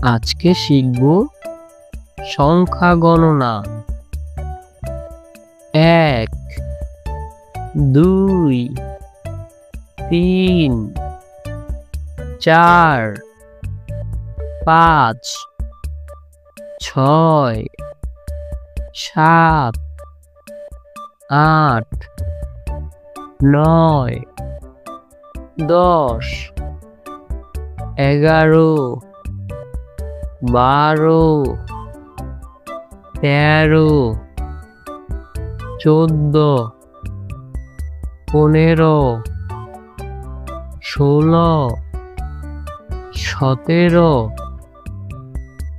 আজকে শিখব সংখ্যা গণনা। ১ ২ ৩ ৪ ৫ ৬ ৭ ৮ ৯ ১০ ১১ ১২ ১৩ ১৪ ১৫ ১৬ ১৭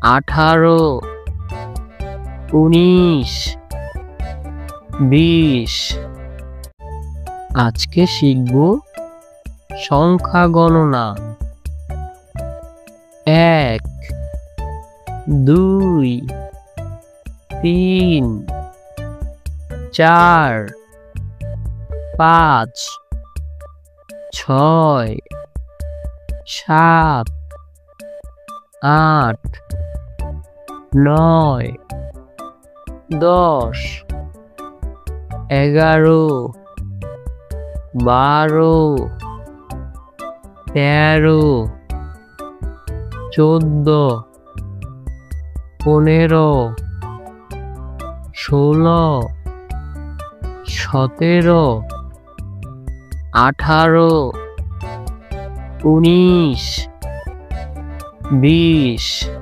১৮ ১৯ ২০। আজকে শিখব সংখ্যা গণনা। ১ ২ ৩ ৪ ৫ ৬ ৭ ৮ ৯ ১০ ১১ ১২ ১৩ ১৪ ১৫ ১৬ ১৭ ১৮ ১৯ ২০।